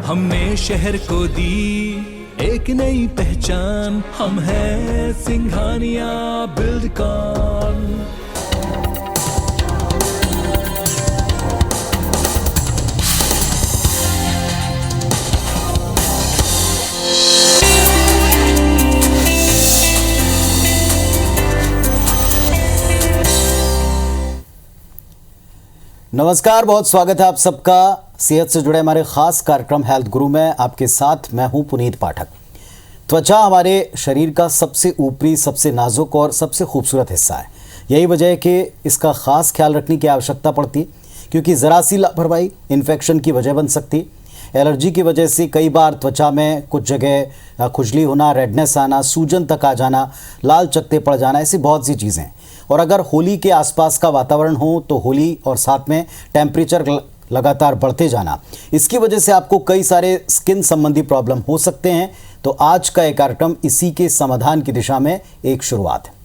हमने शहर को दी एक नई पहचान, हम हैं सिंघानिया बिल्डकॉन। नमस्कार, बहुत स्वागत है आप सबका सेहत से जुड़े हमारे खास कार्यक्रम हेल्थ गुरु में। आपके साथ मैं हूं पुनीत पाठक। त्वचा हमारे शरीर का सबसे ऊपरी, सबसे नाजुक और सबसे खूबसूरत हिस्सा है। यही वजह है कि इसका खास ख्याल रखने की आवश्यकता पड़ती, क्योंकि ज़रा सी लापरवाही इन्फेक्शन की वजह बन सकती। एलर्जी की वजह से कई बार त्वचा में कुछ जगह खुजली होना, रेडनेस आना, सूजन तक आ जाना, लाल चकत्ते पड़ जाना, ऐसी बहुत सी चीज़ें हैं। और अगर होली के आसपास का वातावरण हो तो होली और साथ में टेम्परेचर लगातार बढ़ते जाना, इसकी वजह से आपको कई सारे स्किन संबंधी प्रॉब्लम हो सकते हैं। तो आज का एक कार्यक्रम इसी के समाधान की दिशा में एक शुरुआत है।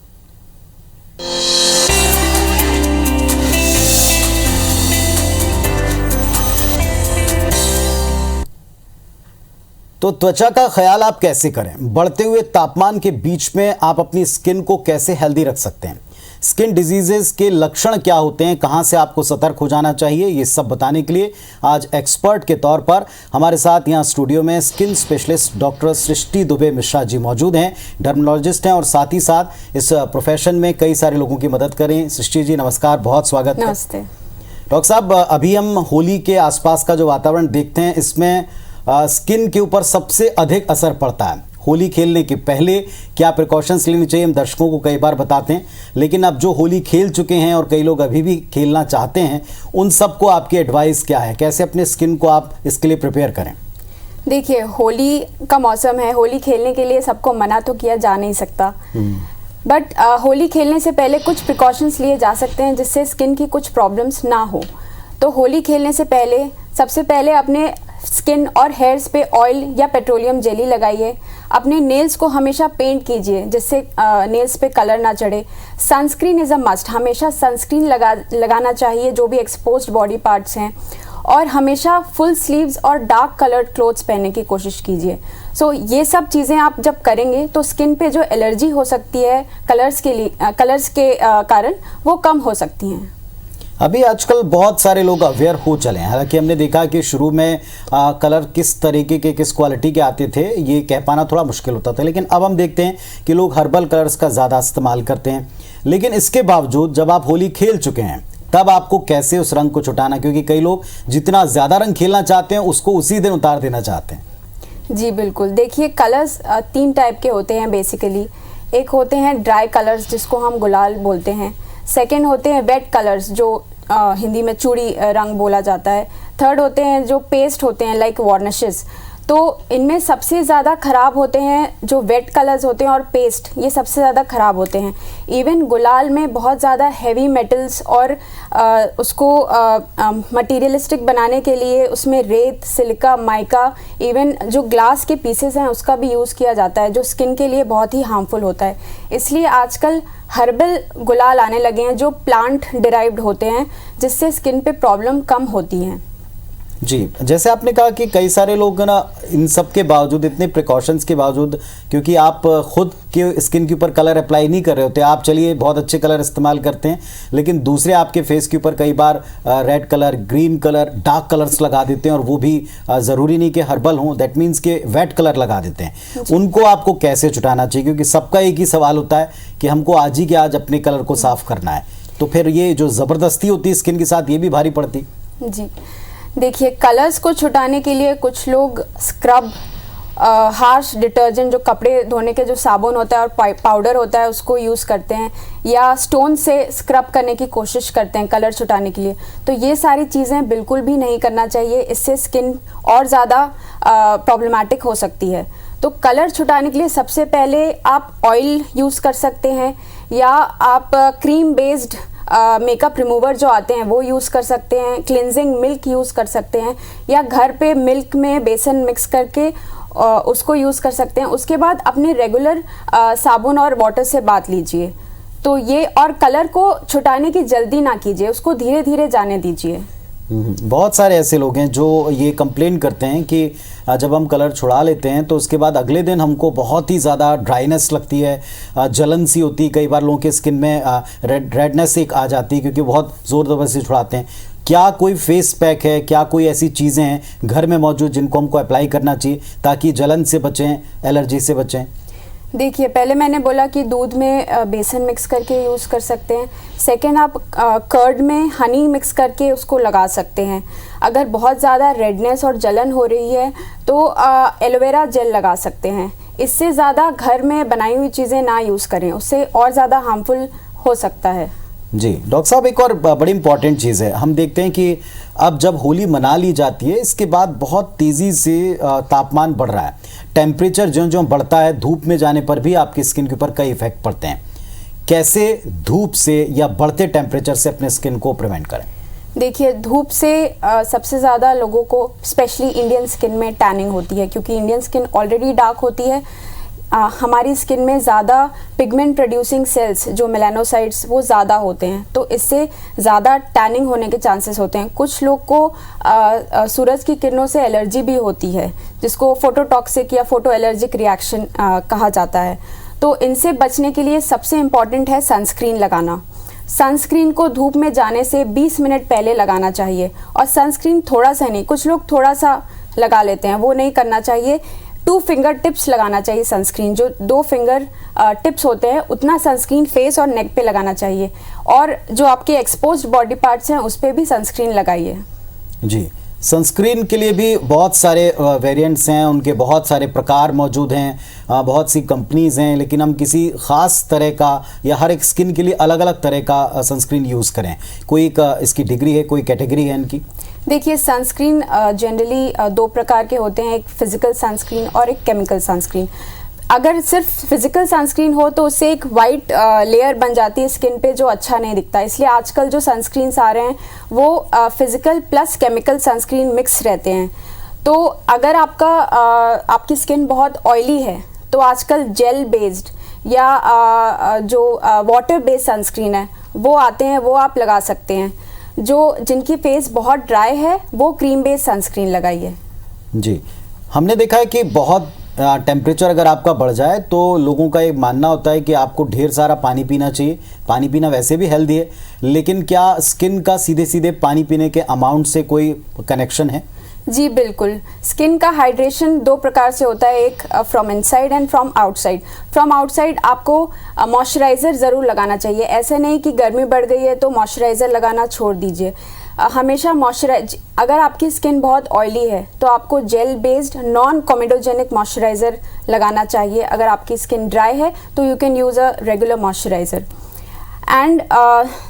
तो त्वचा का ख्याल आप कैसे करें? बढ़ते हुए तापमान के बीच में आप अपनी स्किन को कैसे हेल्दी रख सकते हैं? स्किन डिजीजेस के लक्षण क्या होते हैं, कहां से आपको सतर्क हो जाना चाहिए, ये सब बताने के लिए आज एक्सपर्ट के तौर पर हमारे साथ यहां स्टूडियो में स्किन स्पेशलिस्ट डॉक्टर सृष्टि दुबे मिश्रा जी मौजूद हैं। डर्मेटोलॉजिस्ट हैं और साथ ही साथ इस प्रोफेशन में कई सारे लोगों की मदद करें। सृष्टि जी नमस्कार, बहुत स्वागत है। नमस्ते डॉक्टर साहब, अभी हम होली के आसपास का जो वातावरण देखते हैं, इसमें स्किन के ऊपर सबसे अधिक असर पड़ता है। होली खेलने के पहले क्या प्रिकॉशंस लेनी चाहिए, हम दर्शकों को कई बार बताते हैं, लेकिन अब जो होली खेल चुके हैं और कई लोग अभी भी खेलना चाहते हैं, उन सबको आपकी एडवाइस क्या है? कैसे अपने स्किन को आप इसके लिए प्रिपेयर करें? देखिए, होली का मौसम है, होली खेलने के लिए सबको मना तो किया जा नहीं सकता, बट होली खेलने से पहले कुछ प्रिकॉशंस लिए जा सकते हैं जिससे स्किन की कुछ प्रॉब्लम्स ना हो। तो होली खेलने से पहले सबसे पहले अपने स्किन और हेयर्स पे ऑयल या पेट्रोलियम जेली लगाइए। अपने नेल्स को हमेशा पेंट कीजिए जिससे नेल्स पे कलर ना चढ़े। सनस्क्रीन इज़ अ मस्ट, हमेशा सनस्क्रीन लगाना चाहिए जो भी एक्सपोज्ड बॉडी पार्ट्स हैं। और हमेशा फुल स्लीव्स और डार्क कलर्ड क्लोथ्स पहनने की कोशिश कीजिए। सो ये सब चीज़ें आप जब करेंगे तो स्किन पे जो एलर्जी हो सकती है कलर्स के कारण, वो कम हो सकती हैं। अभी आजकल बहुत सारे लोग अवेयर हो चले हैं। हालांकि हमने देखा कि शुरू में कलर किस तरीके के, किस क्वालिटी के आते थे, ये कह पाना थोड़ा मुश्किल होता था, लेकिन अब हम देखते हैं कि लोग हर्बल कलर्स का ज़्यादा इस्तेमाल करते हैं। लेकिन इसके बावजूद जब आप होली खेल चुके हैं तब आपको कैसे उस रंग को छुटाना, क्योंकि कई लोग जितना ज़्यादा रंग खेलना चाहते हैं उसको उसी दिन उतार देना चाहते हैं। जी बिल्कुल। देखिए, कलर्स 3 टाइप के होते हैं बेसिकली। एक होते हैं ड्राई कलर्स जिसको हम गुलाल बोलते हैं। सेकेंड होते हैं वेट कलर्स जो हिंदी में चूड़ी रंग बोला जाता है। थर्ड होते हैं जो पेस्ट होते हैं लाइक वार्निशेस। तो इनमें सबसे ज़्यादा ख़राब होते हैं जो वेट कलर्स होते हैं और पेस्ट, ये सबसे ज़्यादा ख़राब होते हैं। इवन गुलाल में बहुत ज़्यादा हैवी मेटल्स और उसको मटीरियलिस्टिक बनाने के लिए उसमें रेत, सिलिका, माइका, इवन जो ग्लास के पीसेस हैं उसका भी यूज़ किया जाता है जो स्किन के लिए बहुत ही हार्मफुल होता है। इसलिए आजकल हर्बल गुलाल आने लगे हैं जो प्लांट डिराइव्ड होते हैं जिससे स्किन पे प्रॉब्लम कम होती हैं। जी, जैसे आपने कहा कि कई सारे लोग ना इन सब के बावजूद, इतने प्रिकॉशंस के बावजूद, क्योंकि आप खुद के स्किन के ऊपर कलर अप्लाई नहीं कर रहे होते, आप चलिए बहुत अच्छे कलर इस्तेमाल करते हैं, लेकिन दूसरे आपके फेस के ऊपर कई बार red colour, green colour, dark colours लगा देते हैं और वो भी ज़रूरी नहीं कि हर्बल हों, दैट मीन्स के वेट कलर लगा देते हैं। उनको आपको कैसे छुटाना चाहिए? क्योंकि सबका एक ही सवाल होता है कि हमको आज ही के आज अपने कलर को साफ़ करना है, तो फिर ये जो ज़बरदस्ती होती है स्किन के साथ, ये भी भारी पड़ती। जी देखिए, कलर्स को छुटाने के लिए कुछ लोग स्क्रब, हार्श डिटर्जेंट जो कपड़े धोने के जो साबुन होता है और पाउडर होता है उसको यूज़ करते हैं, या स्टोन से स्क्रब करने की कोशिश करते हैं कलर छुटाने के लिए। तो ये सारी चीज़ें बिल्कुल भी नहीं करना चाहिए, इससे स्किन और ज़्यादा प्रॉब्लमेटिक हो सकती है। तो कलर छुटाने के लिए सबसे पहले आप ऑयल यूज़ कर सकते हैं, या आप क्रीम बेस्ड मेकअप रिमूवर जो आते हैं वो यूज़ कर सकते हैं, क्लिनजिंग मिल्क यूज़ कर सकते हैं, या घर पे मिल्क में बेसन मिक्स करके उसको यूज़ कर सकते हैं। उसके बाद अपने रेगुलर साबुन और वाटर से बाथ लीजिए। तो ये, और कलर को छुटाने की जल्दी ना कीजिए, उसको धीरे धीरे जाने दीजिए। बहुत सारे ऐसे लोग हैं जो ये कंप्लेन करते हैं कि जब हम कलर छुड़ा लेते हैं तो उसके बाद अगले दिन हमको बहुत ही ज़्यादा ड्राइनेस लगती है, जलन सी होती है, कई बार लोगों के स्किन में रेडनेस एक आ जाती है क्योंकि बहुत ज़ोर ज़बरदस्ती छुड़ाते हैं। क्या कोई फेस पैक है, क्या कोई ऐसी चीज़ें हैं घर में मौजूद जिनको हमको अप्लाई करना चाहिए ताकि जलन से बचें, एलर्जी से बचें? देखिए, पहले मैंने बोला कि दूध में बेसन मिक्स करके यूज़ कर सकते हैं। सेकेंड, आप कर्ड में हनी मिक्स करके उसको लगा सकते हैं। अगर बहुत ज़्यादा रेडनेस और जलन हो रही है तो एलोवेरा जेल लगा सकते हैं। इससे ज़्यादा घर में बनाई हुई चीज़ें ना यूज़ करें, उससे और ज़्यादा हार्मफुल हो सकता है। जी डॉक्टर साहब, एक और बड़ी इंपॉर्टेंट चीज़ है, हम देखते हैं कि अब जब होली मना ली जाती है इसके बाद बहुत तेज़ी से तापमान बढ़ रहा है, टेम्परेचर जो जो बढ़ता है, धूप में जाने पर भी आपकी स्किन के ऊपर कई इफेक्ट पड़ते हैं। कैसे धूप से या बढ़ते टेम्परेचर से अपने स्किन को प्रिवेंट करें? देखिए, धूप से सबसे ज़्यादा लोगों को स्पेशली इंडियन स्किन में टैनिंग होती है, क्योंकि इंडियन स्किन ऑलरेडी डार्क होती है। हमारी स्किन में ज़्यादा पिगमेंट प्रोड्यूसिंग सेल्स जो मेलानोसाइट्स वो ज़्यादा होते हैं, तो इससे ज़्यादा टैनिंग होने के चांसेस होते हैं। कुछ लोग को सूरज की किरणों से एलर्जी भी होती है, जिसको फोटोटॉक्सिक या फोटो एलर्जिक रिएक्शन कहा जाता है। तो इनसे बचने के लिए सबसे इम्पॉर्टेंट है सनस्क्रीन लगाना। सनस्क्रीन को धूप में जाने से 20 मिनट पहले लगाना चाहिए, और सनस्क्रीन थोड़ा सा नहीं, कुछ लोग थोड़ा सा लगा लेते हैं, वो नहीं करना चाहिए। 2 फिंगर टिप्स लगाना चाहिए सनस्क्रीन, जो 2 फिंगर टिप्स होते हैं उतना सनस्क्रीन फेस और नेक पे लगाना चाहिए, और जो आपके एक्सपोज्ड बॉडी पार्ट्स हैं उस पर भी सनस्क्रीन लगाइए। जी, सनस्क्रीन के लिए भी बहुत सारे वेरिएंट्स हैं, उनके बहुत सारे प्रकार मौजूद हैं, बहुत सी कंपनीज़ हैं, लेकिन हम किसी ख़ास तरह का या हर एक स्किन के लिए अलग अलग तरह का सनस्क्रीन यूज़ करें? कोई इसकी डिग्री है, कोई कैटेगरी है इनकी? देखिए, सनस्क्रीन जनरली 2 प्रकार के होते हैं, एक फिजिकल सनस्क्रीन और एक केमिकल सनस्क्रीन। अगर सिर्फ फिजिकल सनस्क्रीन हो तो उससे एक वाइट लेयर बन जाती है स्किन पे, जो अच्छा नहीं दिखता। इसलिए आजकल जो सनस्क्रीन्स आ रहे हैं वो physical plus chemical sunscreen mix रहते हैं। तो अगर आपकी स्किन बहुत ऑयली है तो आजकल जेल बेस्ड या जो वाटर बेस्ड सनस्क्रीन है वो आते हैं, वो आप लगा सकते हैं। जिनकी फेस बहुत ड्राई है वो क्रीम बेस्ड सनस्क्रीन लगाइए। जी, हमने देखा है कि बहुत टेम्परेचर अगर आपका बढ़ जाए तो लोगों का एक मानना होता है कि आपको ढेर सारा पानी पीना चाहिए। पानी पीना वैसे भी हेल्दी है, लेकिन क्या स्किन का सीधे सीधे पानी पीने के अमाउंट से कोई कनेक्शन है? जी बिल्कुल। स्किन का हाइड्रेशन 2 प्रकार से होता है, एक from inside and from outside. From outside आपको मॉइस्चराइज़र ज़रूर लगाना चाहिए। ऐसे नहीं कि गर्मी बढ़ गई है तो मॉइस्चराइज़र लगाना छोड़ दीजिए। हमेशा अगर आपकी स्किन बहुत ऑयली है तो आपको gel based non comedogenic moisturiser लगाना चाहिए। अगर आपकी स्किन ड्राई है तो you can use a regular moisturiser. And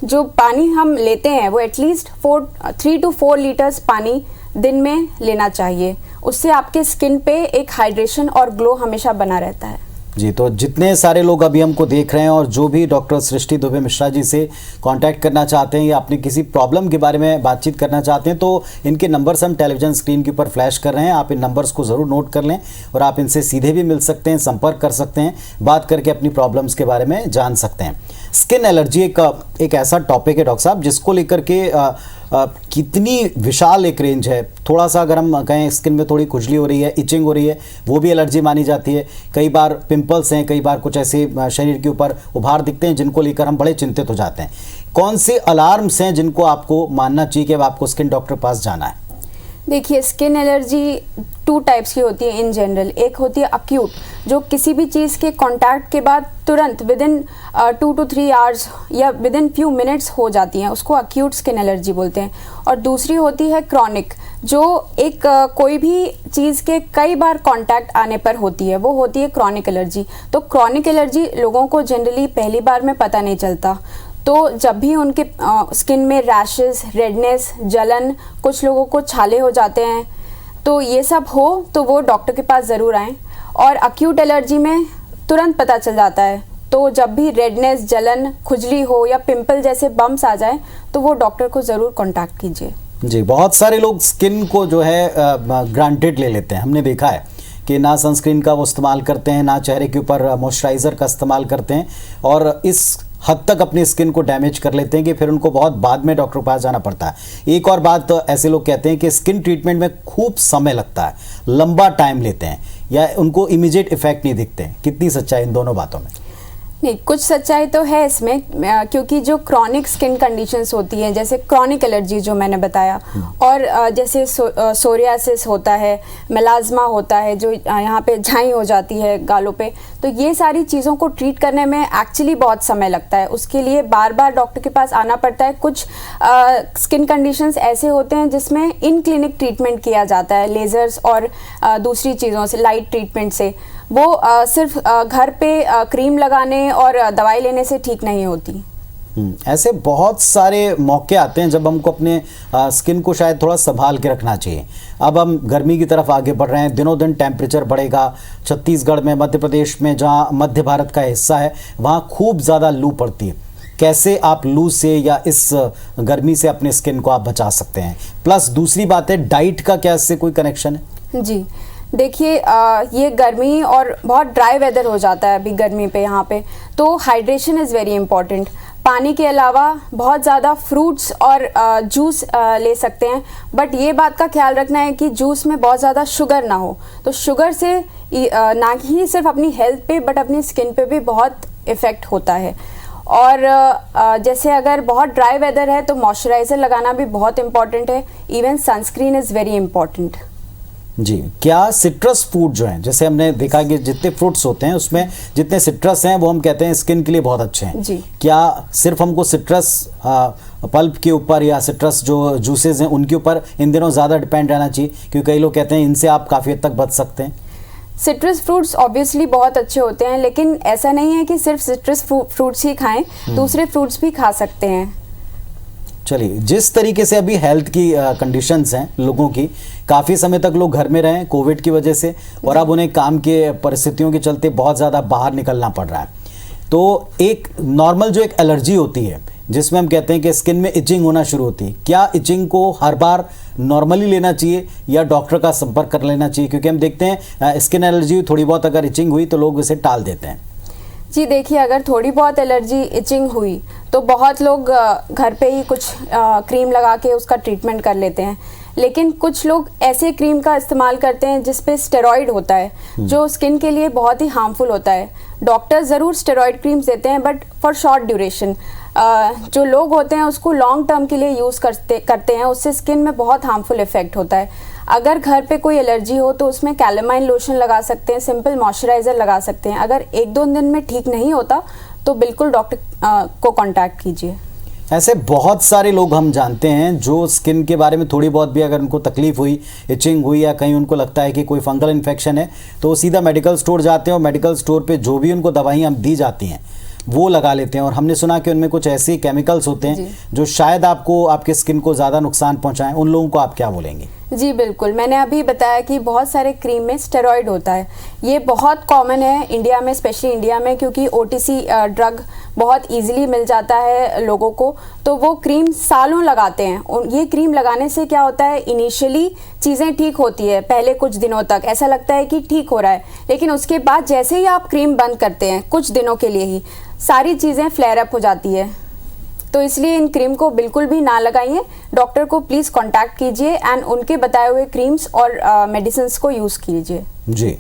जो पानी हम लेते हैं वो एटलीस्ट 3 to 4 लीटर्स पानी दिन में लेना चाहिए। उससे आपके स्किन पे एक हाइड्रेशन और ग्लो हमेशा बना रहता है। जी, तो जितने सारे लोग अभी हमको देख रहे हैं और जो भी डॉक्टर सृष्टि दुबे मिश्रा जी से कांटेक्ट करना चाहते हैं या अपनी किसी प्रॉब्लम के बारे में बातचीत करना चाहते हैं, तो इनके नंबर्स हम टेलीविजन स्क्रीन के ऊपर फ्लैश कर रहे हैं। आप इन नंबर्स को ज़रूर नोट कर लें और आप इनसे सीधे भी मिल सकते हैं, संपर्क कर सकते हैं, बात करके अपनी प्रॉब्लम्स के बारे में जान सकते हैं। स्किन एलर्जी एक ऐसा टॉपिक है डॉक्टर साहब जिसको लेकर के कितनी विशाल एक रेंज है। थोड़ा सा अगर हम कहें स्किन में थोड़ी खुजली हो रही है, इचिंग हो रही है, वो भी एलर्जी मानी जाती है। कई बार पिंपल्स हैं, कई बार कुछ ऐसे शरीर के ऊपर उभार दिखते हैं जिनको लेकर हम बड़े चिंतित हो जाते हैं। कौन से अलार्म्स हैं जिनको आपको मानना चाहिए कि अब आपको स्किन डॉक्टर के पास जाना है? देखिए, स्किन एलर्जी 2 टाइप्स की होती है इन जनरल। एक होती है अक्यूट, जो किसी भी चीज़ के कांटेक्ट के बाद तुरंत विदिन 2 to 3 आवर्स या विदिन फ्यू मिनट्स हो जाती हैं, उसको अक्यूट स्किन एलर्जी बोलते हैं। और दूसरी होती है क्रॉनिक, जो एक कोई भी चीज़ के कई बार कांटेक्ट आने पर होती है, वो होती है क्रॉनिक एलर्जी। तो क्रॉनिक एलर्जी लोगों को जनरली पहली बार में पता नहीं चलता। तो जब भी उनके स्किन में रैशेस, रेडनेस, जलन, कुछ लोगों को छाले हो जाते हैं, तो ये सब हो तो वो डॉक्टर के पास ज़रूर आएँ। और अक्यूट एलर्जी में तुरंत पता चल जाता है, तो जब भी रेडनेस, जलन, खुजली हो या पिंपल जैसे बम्स आ जाए तो वो डॉक्टर को ज़रूर कॉन्टैक्ट कीजिए। जी, बहुत सारे लोग स्किन को जो है ग्रांटेड ले लेते हैं। हमने देखा है कि ना सनस्क्रीन का वो इस्तेमाल करते हैं, ना चेहरे के ऊपर मॉइस्चराइज़र का इस्तेमाल करते हैं, और इस हद तक अपनी स्किन को डैमेज कर लेते हैं कि फिर उनको बहुत बाद में डॉक्टर के पास जाना पड़ता है। एक और बात, तो ऐसे लोग कहते हैं कि स्किन ट्रीटमेंट में खूब समय लगता है, लंबा टाइम लेते हैं, या उनको इमीडिएट इफेक्ट नहीं दिखते हैं। कितनी सच्चाई इन दोनों बातों में? नहीं, कुछ सच्चाई तो है इसमें, क्योंकि जो क्रॉनिक स्किन कंडीशंस होती हैं, जैसे क्रॉनिक एलर्जी जो मैंने बताया, और जैसे सोरियासिस होता है, मेलाज्मा होता है, जो यहाँ पे झाई हो जाती है गालों पे, तो ये सारी चीज़ों को ट्रीट करने में एक्चुअली बहुत समय लगता है। उसके लिए बार बार डॉक्टर के पास आना पड़ता है। कुछ स्किन कंडीशंस ऐसे होते हैं जिसमें इन क्लिनिक ट्रीटमेंट किया जाता है, लेज़र्स और दूसरी चीज़ों से, लाइट ट्रीटमेंट से। वो सिर्फ घर पे क्रीम लगाने और दवाई लेने से ठीक नहीं होती। ऐसे बहुत सारे मौके आते हैं जब हमको अपने स्किन को शायद थोड़ा संभाल के रखना चाहिए। अब हम गर्मी की तरफ आगे बढ़ रहे हैं, दिनों दिन टेम्परेचर बढ़ेगा। छत्तीसगढ़ में, मध्य प्रदेश में, जहाँ मध्य भारत का हिस्सा है, वहाँ खूब ज़्यादा लू पड़ती है। कैसे आप लू से या इस गर्मी से अपने स्किन को आप बचा सकते हैं? प्लस दूसरी बात है, डाइट का क्या इससे कोई कनेक्शन है? जी देखिए, ये गर्मी और बहुत ड्राई वेदर हो जाता है अभी गर्मी पे यहाँ पे, तो हाइड्रेशन इज़ वेरी इंपॉर्टेंट। पानी के अलावा बहुत ज़्यादा फ्रूट्स और जूस ले सकते हैं, बट ये बात का ख्याल रखना है कि जूस में बहुत ज़्यादा शुगर ना हो। तो शुगर से ना ही सिर्फ अपनी हेल्थ पे बट अपनी स्किन पे भी बहुत इफ़ेक्ट होता है। और जैसे अगर बहुत ड्राई वेदर है तो मॉइस्चराइज़र लगाना भी बहुत इम्पॉर्टेंट है। Even sunscreen is very important. जी, क्या सिट्रस फूड जो हैं, जैसे हमने देखा कि जितने फ्रूट्स होते हैं उसमें जितने सिट्रस हैं वो हम कहते हैं स्किन के लिए बहुत अच्छे हैं जी। क्या सिर्फ हमको सिट्रस पल्प के ऊपर या सिट्रस जो जूसेस हैं उनके ऊपर इन दिनों ज़्यादा डिपेंड रहना चाहिए? क्योंकि कई लोग कहते हैं इनसे आप काफ़ी हद तक बच सकते हैं। सिट्रस फ्रूट्स ऑब्वियसली बहुत अच्छे होते हैं, लेकिन ऐसा नहीं है कि सिर्फ सिट्रस फ्रूट्स ही खाएं, दूसरे फ्रूट्स भी खा सकते हैं। चलिए, जिस तरीके से अभी हेल्थ की कंडीशंस हैं लोगों की, काफ़ी समय तक लोग घर में रहे कोविड की वजह से, और अब उन्हें काम के परिस्थितियों के चलते बहुत ज़्यादा बाहर निकलना पड़ रहा है। तो एक नॉर्मल जो एक एलर्जी होती है जिसमें हम कहते हैं कि स्किन में इचिंग होना शुरू होती है, क्या इचिंग को हर बार नॉर्मली लेना चाहिए या डॉक्टर का संपर्क कर लेना चाहिए? क्योंकि हम देखते हैं स्किन एलर्जी थोड़ी बहुत अगर इचिंग हुई तो लोग इसे टाल देते हैं। जी देखिए, अगर थोड़ी बहुत एलर्जी इचिंग हुई तो बहुत लोग घर पे ही कुछ क्रीम लगा के उसका ट्रीटमेंट कर लेते हैं, लेकिन कुछ लोग ऐसे क्रीम का इस्तेमाल करते हैं जिस पे स्टेरॉइड होता है, जो स्किन के लिए बहुत ही हार्मफुल होता है। डॉक्टर ज़रूर स्टेरॉइड क्रीम्स देते हैं, बट फॉर शॉर्ट ड्यूरेशन। जो लोग होते हैं उसको लॉन्ग टर्म के लिए यूज़ करते हैं, उससे स्किन में बहुत हार्मफुल इफेक्ट होता है। अगर घर पे कोई एलर्जी हो तो उसमें कैलेमाइन लोशन लगा सकते हैं, सिंपल मॉइस्चराइज़र लगा सकते हैं। अगर 1-2 दिन में ठीक नहीं होता तो बिल्कुल डॉक्टर को कांटेक्ट कीजिए। ऐसे बहुत सारे लोग हम जानते हैं जो स्किन के बारे में थोड़ी बहुत भी अगर उनको तकलीफ हुई, इचिंग हुई, या कहीं उनको लगता है कि कोई फंगल इन्फेक्शन है, तो वो सीधा मेडिकल स्टोर जाते हैं और मेडिकल स्टोर पे जो भी उनको दवाइयाँ दी जाती हैं वो लगा लेते हैं। और हमने सुना कि उनमें कुछ ऐसे केमिकल्स होते हैं जो शायद आपको, आपके स्किन को ज़्यादा नुकसान पहुंचाएं। उन लोगों को आप क्या बोलेंगे? जी बिल्कुल, मैंने अभी बताया कि बहुत सारे क्रीम में स्टेरॉइड होता है। ये बहुत कॉमन है इंडिया में, स्पेशली इंडिया में, क्योंकि ओटीसी ड्रग बहुत इजीली मिल जाता है लोगों को, तो वो क्रीम सालों लगाते हैं। ये क्रीम लगाने से क्या होता है, इनिशियली चीज़ें ठीक होती है, पहले कुछ दिनों तक ऐसा लगता है कि ठीक हो रहा है, लेकिन उसके बाद जैसे ही आप क्रीम बंद करते हैं कुछ दिनों के लिए ही सारी चीज़ें फ्लेयर अप हो जाती है। तो इसलिए इन क्रीम को बिल्कुल भी ना लगाइए। डॉक्टर को प्लीज़ कांटेक्ट कीजिए एंड उनके बताए हुए क्रीम्स और मेडिसिन्स को यूज़ कीजिए। जी,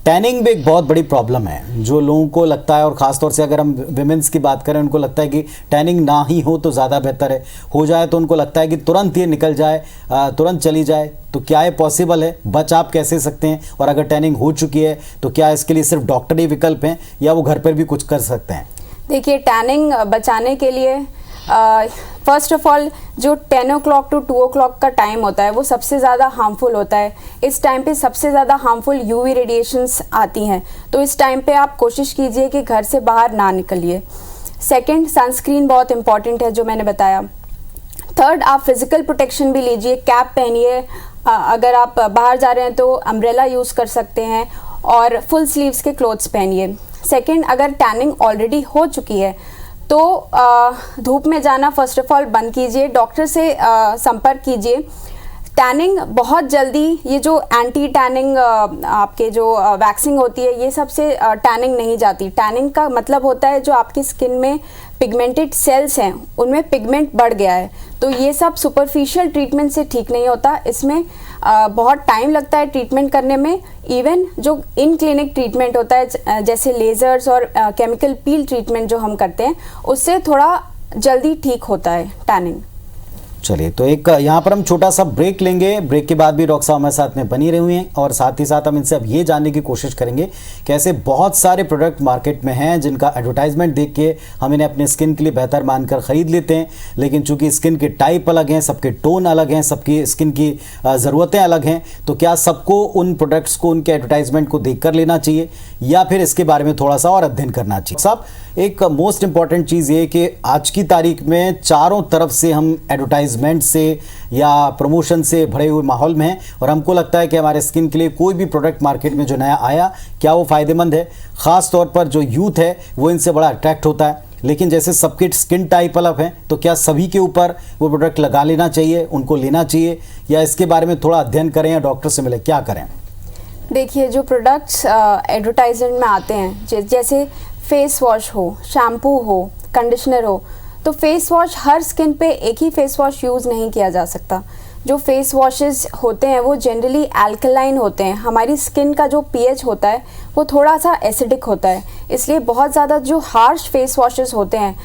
टैनिंग भी एक बहुत बड़ी प्रॉब्लम है जो लोगों को लगता है, और ख़ासतौर से अगर हम विमेंस की बात करें, उनको लगता है कि टैनिंग ना ही हो तो ज़्यादा बेहतर है, हो जाए तो उनको लगता है कि तुरंत ये निकल जाए, तुरंत चली जाए। तो क्या ये पॉसिबल है? बच आप कैसे सकते हैं? और अगर टैनिंग हो चुकी है तो क्या इसके लिए सिर्फ डॉक्टर ही विकल्प हैं या वो घर पर भी कुछ कर सकते हैं? देखिए, टैनिंग बचाने के लिए फर्स्ट ऑफ ऑल जो 10 o'clock to 2 o'clock का टाइम होता है वो सबसे ज़्यादा हार्मफुल होता है। इस टाइम पे सबसे ज़्यादा हार्मफुल यूवी रेडिएशंस आती हैं, तो इस टाइम पे आप कोशिश कीजिए कि घर से बाहर ना निकलिए। सेकंड, सनस्क्रीन बहुत इंपॉर्टेंट है जो मैंने बताया। थर्ड, आप फिजिकल प्रोटेक्शन भी लीजिए, कैप पहनिए, अगर आप बाहर जा रहे हैं तो अम्ब्रेला यूज़ कर सकते हैं, और फुल स्लीव्स के क्लोथ्स पहनिए। सेकंड, अगर टैनिंग ऑलरेडी हो चुकी है तो धूप में जाना फर्स्ट ऑफ ऑल बंद कीजिए, डॉक्टर से संपर्क कीजिए। टैनिंग बहुत जल्दी, ये जो एंटी टैनिंग आपके जो वैक्सिंग होती है, ये सबसे टैनिंग नहीं जाती। टैनिंग का मतलब होता है जो आपकी स्किन में पिगमेंटेड सेल्स हैं उनमें पिगमेंट बढ़ गया है, तो ये सब सुपरफिशियल ट्रीटमेंट से ठीक नहीं होता। इसमें बहुत टाइम लगता है ट्रीटमेंट करने में। इवन जो इन क्लिनिक ट्रीटमेंट होता है जैसे लेज़र्स और केमिकल पील ट्रीटमेंट जो हम करते हैं, उससे थोड़ा जल्दी ठीक होता है टैनिंग। चलिए, तो एक यहाँ पर हम छोटा सा ब्रेक लेंगे। ब्रेक के बाद भी डॉक्टर साहब हमारे साथ में बनी रही हुई हैं और साथ ही साथ हम इनसे अब ये जानने की कोशिश करेंगे कि ऐसे बहुत सारे प्रोडक्ट मार्केट में हैं जिनका एडवर्टाइजमेंट देख के हम इन्हें अपने स्किन के लिए बेहतर मानकर ख़रीद लेते हैं, लेकिन चूंकि स्किन के टाइप अलग हैं, सबके टोन अलग हैं, सबकी स्किन की ज़रूरतें अलग हैं, तो क्या सबको उन प्रोडक्ट्स को उनके एडवर्टाइजमेंट को देख कर लेना चाहिए या फिर इसके बारे में थोड़ा सा और अध्ययन करना चाहिए? साहब, एक मोस्ट इंपॉर्टेंट चीज़ ये कि आज की तारीख में चारों तरफ से हम एडवर्टाइजमेंट से या प्रमोशन से भरे हुए माहौल में हैं और हमको लगता है कि हमारे स्किन के लिए कोई भी प्रोडक्ट मार्केट में जो नया आया क्या वो फ़ायदेमंद है। ख़ास तौर पर जो यूथ है वो इनसे बड़ा अट्रैक्ट होता है, लेकिन जैसे सबके स्किन टाइप अलग हैं, तो क्या सभी के ऊपर वो प्रोडक्ट लगा लेना चाहिए, उनको लेना चाहिए, या इसके बारे में थोड़ा अध्ययन करें या डॉक्टर से मिले, क्या करें? देखिए, जो प्रोडक्ट्स एडवर्टाइजमेंट में आते हैं जैसे फेस वॉश हो, शैम्पू हो, कंडीशनर हो, तो फेस वॉश हर स्किन पे एक ही फेस वॉश यूज़ नहीं किया जा सकता। जो फेस वॉशेस होते हैं वो जनरली अल्कलाइन होते हैं। हमारी स्किन का जो पीएच होता है वो थोड़ा सा एसिडिक होता है, इसलिए बहुत ज़्यादा जो हार्श फेस वॉशेस होते हैं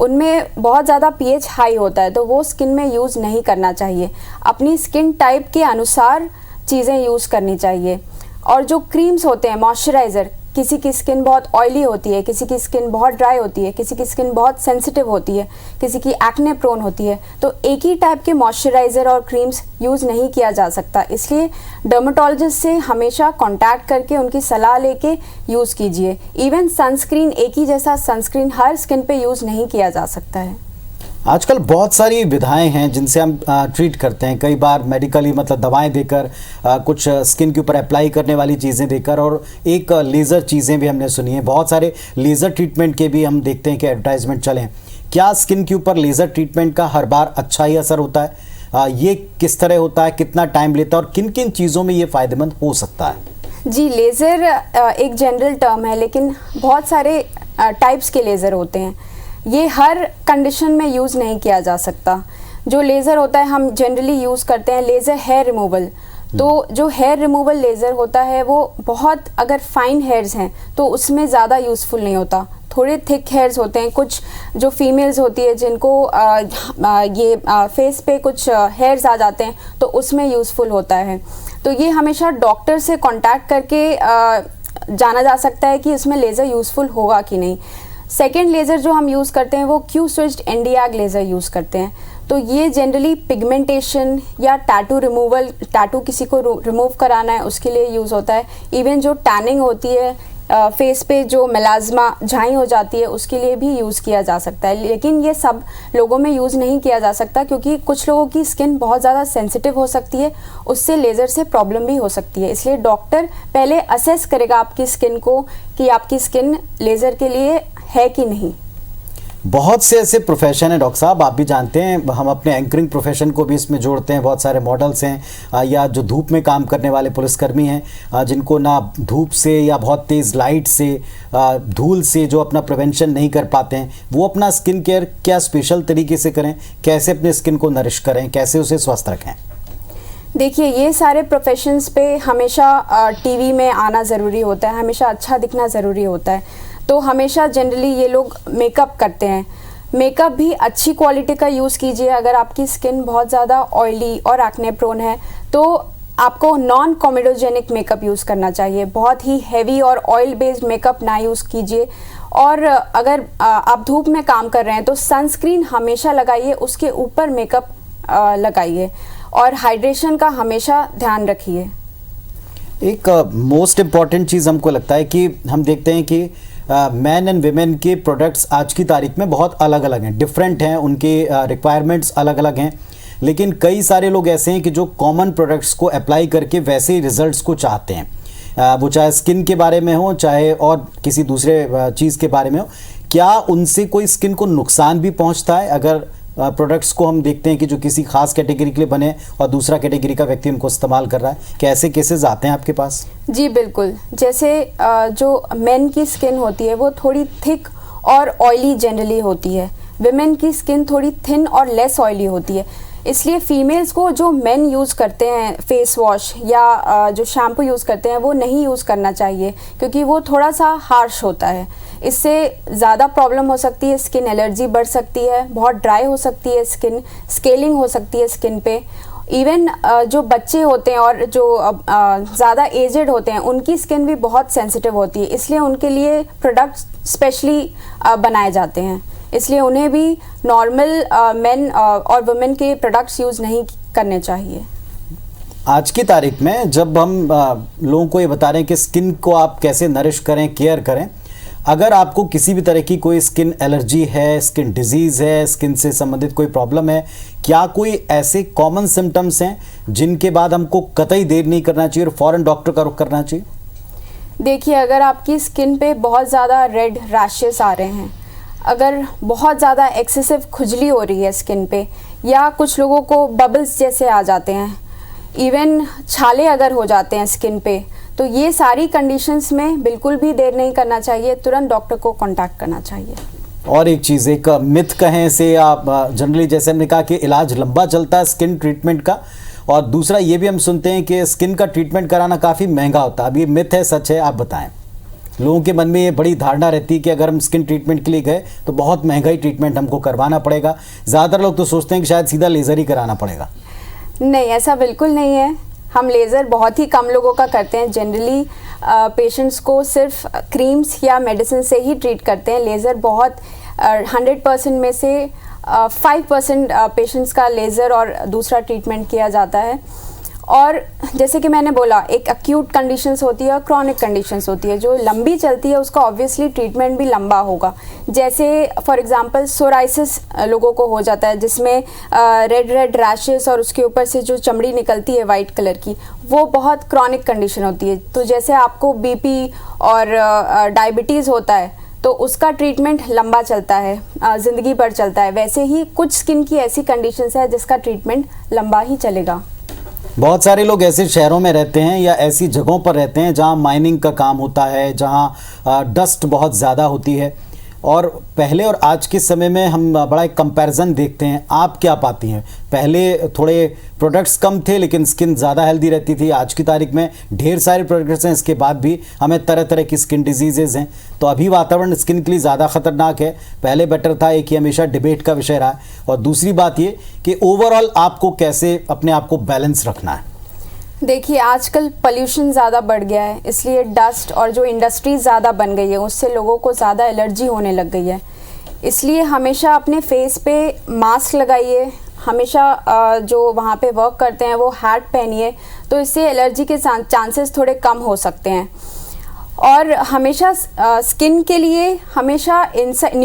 उनमें बहुत ज़्यादा पीएच हाई होता है, तो वो स्किन में यूज़ नहीं करना चाहिए। अपनी स्किन टाइप के अनुसार चीज़ें यूज़ करनी चाहिए। और जो क्रीम्स होते हैं, मॉइस्चराइज़र, किसी की स्किन बहुत ऑयली होती है, किसी की स्किन बहुत ड्राई होती है, किसी की स्किन बहुत सेंसिटिव होती है, किसी की एक्ने प्रोन होती है, तो एक ही टाइप के मॉइस्चराइज़र और क्रीम्स यूज़ नहीं किया जा सकता। इसलिए डर्मेटोलॉजिस्ट से हमेशा कांटेक्ट करके उनकी सलाह लेके यूज़ कीजिए। इवन सनस्क्रीन, एक ही जैसा सनस्क्रीन हर स्किन पे यूज़ नहीं किया जा सकता है। आजकल बहुत सारी विधाएं हैं जिनसे हम ट्रीट करते हैं, कई बार मेडिकली, मतलब दवाएं देकर, कुछ स्किन के ऊपर अप्लाई करने वाली चीज़ें देकर, और एक लेज़र चीज़ें भी हमने सुनी हैं। बहुत सारे लेज़र ट्रीटमेंट के भी हम देखते हैं कि एडवर्टाइजमेंट चले। क्या स्किन के ऊपर लेज़र ट्रीटमेंट का हर बार अच्छा ही असर होता है? ये किस तरह होता है, कितना टाइम लेता है और किन किन चीज़ों में ये फ़ायदेमंद हो सकता है? जी, लेज़र एक जनरल टर्म है, लेकिन बहुत सारे टाइप्स के लेज़र होते हैं। ये हर कंडीशन में यूज़ नहीं किया जा सकता। जो लेज़र होता है हम जनरली यूज़ करते हैं लेज़र हेयर रिमूवल। तो जो हेयर रिमूवल लेज़र होता है वो बहुत, अगर फाइन हेयर्स हैं तो उसमें ज़्यादा यूज़फुल नहीं होता। थोड़े थिक हेयर्स होते हैं, कुछ जो फीमेल्स होती है जिनको ये फेस पे कुछ हेयर्स आ जाते हैं, तो उसमें यूज़फुल होता है। तो ये हमेशा डॉक्टर से कांटेक्ट करके जाना जा सकता है कि इसमें लेज़र यूज़फुल होगा कि नहीं। सेकेंड लेज़र जो हम यूज़ करते हैं वो क्यू स्विच्ड एंडियाग लेज़र यूज़ करते हैं। तो ये जनरली पिगमेंटेशन या टैटू रिमूवल, टैटू किसी को रिमूव कराना है उसके लिए यूज़ होता है। इवन जो टैनिंग होती है, फेस पे जो मेलाज्मा झाई हो जाती है, उसके लिए भी यूज़ किया जा सकता है। लेकिन ये सब लोगों में यूज़ नहीं किया जा सकता क्योंकि कुछ लोगों की स्किन बहुत ज़्यादा सेंसिटिव हो सकती है, उससे लेज़र से प्रॉब्लम भी हो सकती है। इसलिए डॉक्टर पहले असेस करेगा आपकी स्किन को कि आपकी स्किन लेज़र के लिए है कि नहीं। बहुत से ऐसे प्रोफेशन हैं डॉक्टर साहब, आप भी जानते हैं, हम अपने एंकरिंग प्रोफेशन को भी इसमें जोड़ते हैं। बहुत सारे मॉडल्स हैं या जो धूप में काम करने वाले पुलिसकर्मी हैं जिनको ना धूप से या बहुत तेज़ लाइट से, धूल से जो अपना प्रिवेंशन नहीं कर पाते हैं, वो अपना स्किन केयर क्या स्पेशल तरीके से करें, कैसे अपने स्किन को नरिश करें, कैसे उसे स्वस्थ रखें? देखिए, ये सारे प्रोफेशंस पे हमेशा टीवी में आना ज़रूरी होता है, हमेशा अच्छा दिखना ज़रूरी होता है। तो हमेशा जनरली ये लोग मेकअप करते हैं। मेकअप भी अच्छी क्वालिटी का यूज़ कीजिए। अगर आपकी स्किन बहुत ज़्यादा ऑयली और एक्ने प्रोन है तो आपको नॉन कॉमेडोजेनिक मेकअप यूज़ करना चाहिए। बहुत ही हैवी और ऑयल बेस्ड मेकअप ना यूज़ कीजिए। और अगर आप धूप में काम कर रहे हैं तो सनस्क्रीन हमेशा लगाइए, उसके ऊपर मेकअप लगाइए और हाइड्रेशन का हमेशा ध्यान रखिए। एक मोस्ट इम्पॉर्टेंट चीज़ हमको लगता है कि हम देखते हैं कि मैन एंड वीमेन के प्रोडक्ट्स आज की तारीख में बहुत अलग अलग हैं, डिफरेंट हैं, उनके रिक्वायरमेंट्स अलग अलग हैं। लेकिन कई सारे लोग ऐसे हैं कि जो कॉमन प्रोडक्ट्स को अप्लाई करके वैसे ही रिजल्ट्स को चाहते हैं, वो चाहे स्किन के बारे में हो चाहे और किसी दूसरे चीज़ के बारे में हो। क्या उनसे कोई स्किन को नुकसान भी पहुंचता है अगर प्रोडक्ट्स को हम देखते हैं कि जो किसी खास कैटेगरी के लिए बने और दूसरा कैटेगरी का व्यक्ति उनको इस्तेमाल कर रहा है? क्या ऐसे केसेस आते हैं आपके पास? जी बिल्कुल। जैसे जो मेन की स्किन होती है वो थोड़ी थिक और ऑयली जनरली होती है। विमेन की स्किन थोड़ी थिन और लेस ऑयली होती है, इसलिए फीमेल्स को जो मेन यूज़ करते हैं फेस वॉश या जो शैम्पू यूज़ करते हैं वो नहीं यूज़ करना चाहिए, क्योंकि वो थोड़ा सा हार्श होता है। इससे ज़्यादा प्रॉब्लम हो सकती है, स्किन एलर्जी बढ़ सकती है, बहुत ड्राई हो सकती है स्किन, स्केलिंग हो सकती है स्किन पे। इवन जो बच्चे होते हैं और जो ज़्यादा एजेड होते हैं उनकी स्किन भी बहुत सेंसिटिव होती है, इसलिए उनके लिए प्रोडक्ट्स स्पेशली बनाए जाते हैं, इसलिए उन्हें भी नॉर्मल मेन और वुमेन के प्रोडक्ट्स यूज़ नहीं करने चाहिए। आज की तारीख में जब हम लोगों को ये बता रहे हैं कि स्किन को आप कैसे नरिश करें, केयर करें, अगर आपको किसी भी तरह की कोई स्किन एलर्जी है, स्किन डिजीज़ है, स्किन से संबंधित कोई प्रॉब्लम है, क्या कोई ऐसे कॉमन सिम्टम्स हैं जिनके बाद हमको कतई देर नहीं करना चाहिए और फ़ौरन डॉक्टर का रुख करना चाहिए? देखिए, अगर आपकी स्किन पे बहुत ज़्यादा रेड रैशेस आ रहे हैं, अगर बहुत ज़्यादा एक्सेसिव खुजली हो रही है स्किन पे, या कुछ लोगों को बबल्स जैसे आ जाते हैं, इवन छाले अगर हो जाते हैं स्किन पे, तो ये सारी कंडीशंस में बिल्कुल भी देर नहीं करना चाहिए, तुरंत डॉक्टर को कांटेक्ट करना चाहिए। और एक चीज़, एक मिथ कहें से आप जनरली जैसे हमने कहा कि इलाज लंबा चलता है स्किन ट्रीटमेंट का, और दूसरा ये भी हम सुनते हैं कि स्किन का ट्रीटमेंट कराना काफ़ी महंगा होता है। अब ये मिथ है, सच है, आप बताएं। लोगों के मन में ये बड़ी धारणा रहती है कि अगर हम स्किन ट्रीटमेंट के लिए गए तो बहुत महंगा ही ट्रीटमेंट हमको करवाना पड़ेगा। ज़्यादातर लोग तो सोचते हैं कि शायद सीधा लेज़र ही कराना पड़ेगा। नहीं, ऐसा बिल्कुल नहीं है। हम लेज़र बहुत ही कम लोगों का करते हैं। जनरली पेशेंट्स को सिर्फ क्रीम्स या मेडिसिन से ही ट्रीट करते हैं। लेज़र बहुत 100% में से 5% पेशेंट्स का लेज़र और दूसरा ट्रीटमेंट किया जाता है। और जैसे कि मैंने बोला, एक एक्यूट कंडीशंस होती है और क्रॉनिक कंडीशंस होती है। जो लंबी चलती है उसका ऑब्वियसली ट्रीटमेंट भी लंबा होगा। जैसे फॉर एग्जांपल सोराइसिस लोगों को हो जाता है, जिसमें रेड रैशेस और उसके ऊपर से जो चमड़ी निकलती है वाइट कलर की, वो बहुत क्रॉनिक कंडीशन होती है। तो जैसे आपको बीपी और डायबिटीज़ होता है तो उसका ट्रीटमेंट लंबा चलता है, ज़िंदगी भर चलता है। वैसे ही कुछ स्किन की ऐसी कंडीशंस है जिसका ट्रीटमेंट लंबा ही चलेगा। बहुत सारे लोग ऐसे शहरों में रहते हैं या ऐसी जगहों पर रहते हैं जहां माइनिंग का काम होता है, जहां डस्ट बहुत ज़्यादा होती है, और पहले और आज के समय में हम बड़ा एक कंपैरिजन देखते हैं। आप क्या पाती हैं? पहले थोड़े प्रोडक्ट्स कम थे लेकिन स्किन ज़्यादा हेल्दी रहती थी। आज की तारीख में ढेर सारे प्रोडक्ट्स हैं, इसके बाद भी हमें तरह तरह की स्किन डिजीज़ेज़ हैं। तो अभी वातावरण स्किन के लिए ज़्यादा ख़तरनाक है, पहले बेटर था, एक ही हमेशा डिबेट का विषय रहा। और दूसरी बात ये कि ओवरऑल आपको कैसे अपने आप को बैलेंस रखना है। देखिए, आजकल पोल्यूशन ज़्यादा बढ़ गया है, इसलिए डस्ट और जो इंडस्ट्री ज़्यादा बन गई है उससे लोगों को ज़्यादा एलर्जी होने लग गई है। इसलिए हमेशा अपने फेस पे मास्क लगाइए, हमेशा जो वहाँ पे वर्क करते हैं वो हैट पहनिए, तो इससे एलर्जी के चांसेस थोड़े कम हो सकते हैं। और हमेशा स्किन के लिए हमेशा inside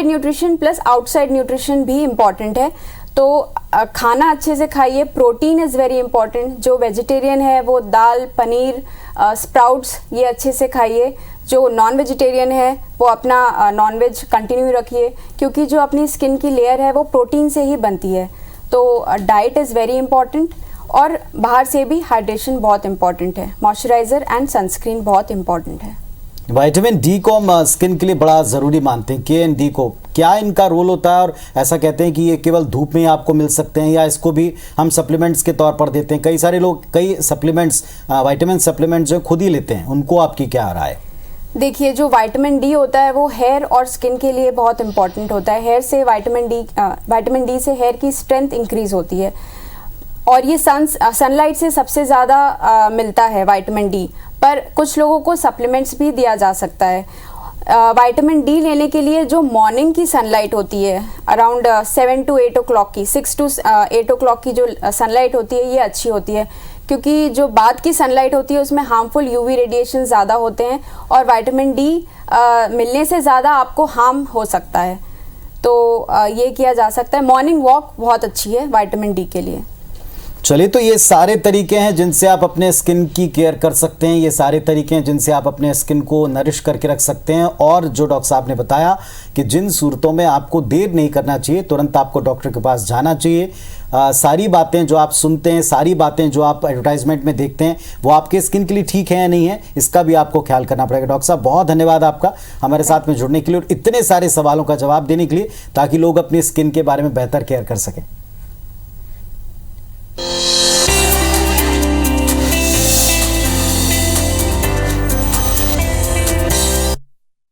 nutrition plus outside nutrition भी इम्पॉर्टेंट है। तो खाना अच्छे से खाइए, प्रोटीन इज़ वेरी इंपॉर्टेंट। जो वेजिटेरियन है वो दाल, पनीर, स्प्राउट्स ये अच्छे से खाइए। जो नॉन वेजिटेरियन है वो अपना नॉन वेज कंटिन्यू रखिए, क्योंकि जो अपनी स्किन की लेयर है वो प्रोटीन से ही बनती है। तो डाइट इज़ वेरी इंपॉर्टेंट, और बाहर से भी हाइड्रेशन बहुत इंपॉर्टेंट है। मॉइस्चराइज़र एंड सनस्क्रीन बहुत इंपॉर्टेंट है। विटामिन डी को हम स्किन के लिए बड़ा ज़रूरी मानते हैं। KND को क्या इनका रोल होता है? और ऐसा कहते हैं कि ये केवल धूप में ही आपको मिल सकते हैं, या इसको भी हम सप्लीमेंट्स के तौर पर देते हैं? कई सारे लोग कई सप्लीमेंट्स, विटामिन सप्लीमेंट्स जो खुद ही लेते हैं, उनको आपकी क्या राय है? देखिए, जो विटामिन डी होता है वो हेयर और स्किन के लिए बहुत इंपॉर्टेंट होता है। हेयर से विटामिन डी से हेयर की स्ट्रेंथ इंक्रीज होती है, और ये सनलाइट से सबसे ज़्यादा मिलता है विटामिन डी। पर कुछ लोगों को सप्लीमेंट्स भी दिया जा सकता है। विटामिन डी लेने के लिए जो मॉर्निंग की सनलाइट होती है, अराउंड 7 to 8 o'clock की, 6 to 8 o'clock की जो सनलाइट होती है ये अच्छी होती है, क्योंकि जो बाद की सनलाइट होती है उसमें हार्मफुल यूवी रेडिएशन ज़्यादा होते हैं, और विटामिन डी मिलने से ज़्यादा आपको हार्म हो सकता है। तो ये किया जा सकता है। मॉर्निंग वॉक बहुत अच्छी है विटामिन डी के लिए। चलिए, तो ये सारे तरीके हैं जिनसे आप अपने स्किन की केयर कर सकते हैं, ये सारे तरीके हैं जिनसे आप अपने स्किन को नरिश करके रख सकते हैं। और जो डॉक्टर साहब ने बताया कि जिन सूरतों में आपको देर नहीं करना चाहिए, तुरंत आपको डॉक्टर के पास जाना चाहिए। सारी बातें जो आप सुनते हैं, सारी बातें जो आप एडवर्टाइजमेंट में देखते हैं, वो आपके स्किन के लिए ठीक है या नहीं है, इसका भी आपको ख्याल करना पड़ेगा। डॉक्टर साहब, बहुत धन्यवाद आपका हमारे साथ में जुड़ने के लिए और इतने सारे सवालों का जवाब देने के लिए, ताकि लोग अपनी स्किन के बारे में बेहतर केयर कर सकें।